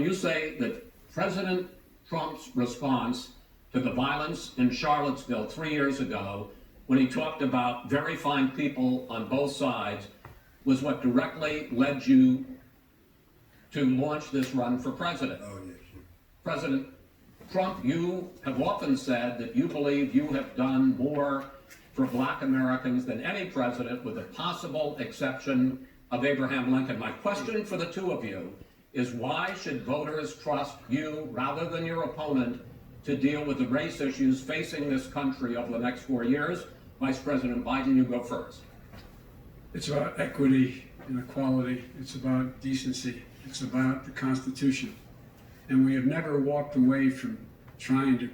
Biden, you say that President Trump's response to the violence in Charlottesville 3 years ago, when he talked about very fine people on both sides, was what directly led you to launch this run for president. Oh, yes, sure. President Trump, you have often said that you believe you have done more for Black Americans than any president, with the possible exception of Abraham Lincoln. My question for the two of you is, why should voters trust you rather than your opponent to deal with the race issues facing this country over the next 4 years? Vice President Biden, you go first. It's about equity and equality. It's about decency. It's about the Constitution. And we have never walked away from trying to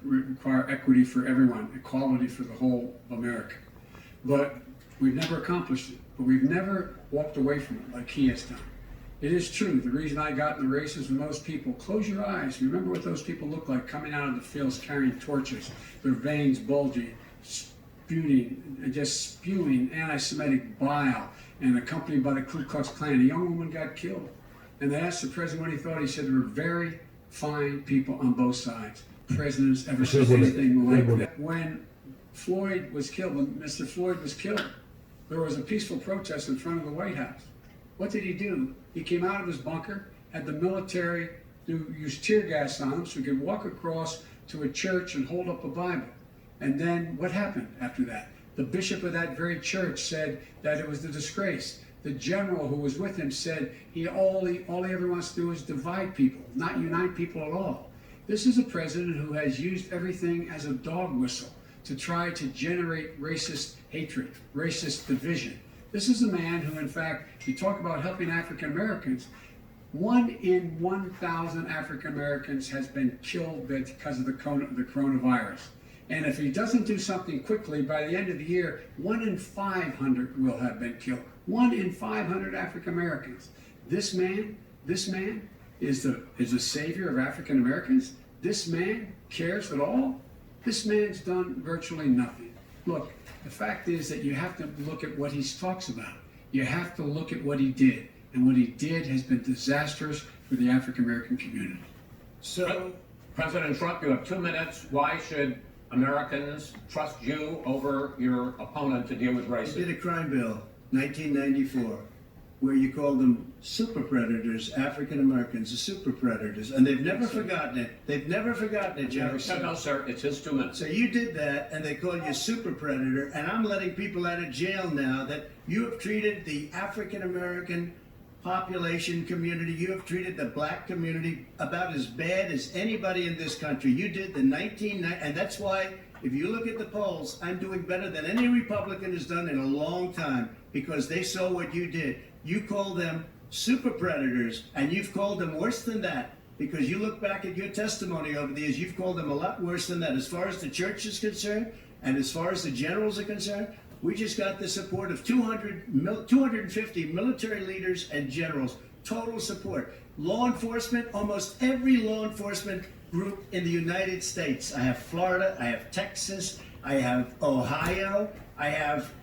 require equity for everyone, equality for the whole of America. But we've never accomplished it. But we've never walked away from it like he has done. It is true. The reason I got in the races with those people, close your eyes. Remember what those people look like coming out of the fields carrying torches, their veins bulging, just spewing anti-Semitic bile, and accompanied by the Ku Klux Klan. A young woman got killed. And they asked the president what he thought. He said there were very fine people on both sides. Presidents ever said anything like that. When Floyd was killed, when Mr. Floyd was killed, there was a peaceful protest in front of the White House. What did he do? He came out of his bunker, had the military use tear gas on him so he could walk across to a church and hold up a Bible. And then what happened after that? The bishop of that very church said that it was a disgrace. The general who was with him said all he ever wants to do is divide people, not unite people at all. This is a president who has used everything as a dog whistle to try to generate racist hatred, racist division. This is a man who, in fact, you talk about helping African Americans, 1 in 1,000 African Americans has been killed because of the coronavirus. And if he doesn't do something quickly, by the end of the year, 1 in 500 will have been killed. 1 in 500 African Americans. This man is the savior of African Americans. This man cares at all. This man's done virtually nothing. Look, the fact is that you have to look at what he talks about. You have to look at what he did. And what he did has been disastrous for the African American community. So, President Trump, you have 2 minutes. Why should Americans trust you over your opponent to deal with racism? You did a crime bill, 1994, where you called them super predators, African Americans, the super predators, and they've never forgotten it. They've never forgotten it, Jefferson. No, sir, it's his 2 minutes. So you did that, and they call you super predator, and I'm letting people out of jail now that you have treated the African American population community, you have treated the Black community about as bad as anybody in this country. You did the and that's why, if you look at the polls, I'm doing better than any Republican has done in a long time, because they saw what you did. You called them super predators, and you've called them worse than that, because you look back at your testimony over the years, you've called them a lot worse than that. As far as the church is concerned, and as far as the generals are concerned, we just got the support of 250 military leaders and generals, total support. Law enforcement, almost every law enforcement group in the United States. I have Florida, I have Texas, I have Ohio, I have,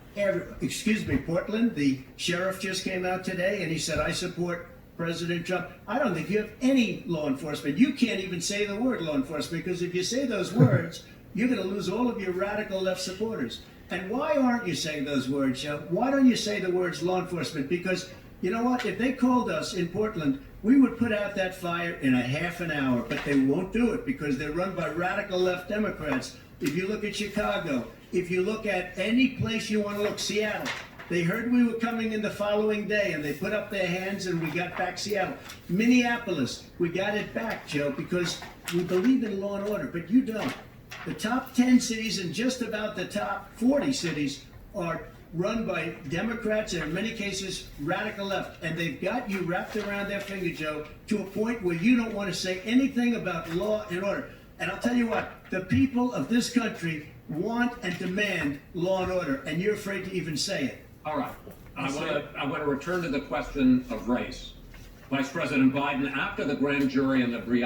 Portland. The sheriff just came out today and he said, I support President Trump. I don't think you have any law enforcement. You can't even say the word law enforcement, because if you say those words, you're going to lose all of your radical left supporters. And why aren't you saying those words, Joe? Why don't you say the words law enforcement? Because, you know what, if they called us in Portland, we would put out that fire in a half an hour, but they won't do it because they're run by radical left Democrats. If you look at Chicago, if you look at any place you want to look, Seattle, they heard we were coming in the following day and they put up their hands and we got back Seattle. Minneapolis, we got it back, Joe, because we believe in law and order, but you don't. The top 10 cities and just about the top 40 cities are run by Democrats and in many cases radical left. And they've got you wrapped around their finger, Joe, to a point where you don't want to say anything about law and order. And I'll tell you what, the people of this country want and demand law and order, and you're afraid to even say it. All right. I want to return to the question of race. Vice President Biden, after the grand jury and the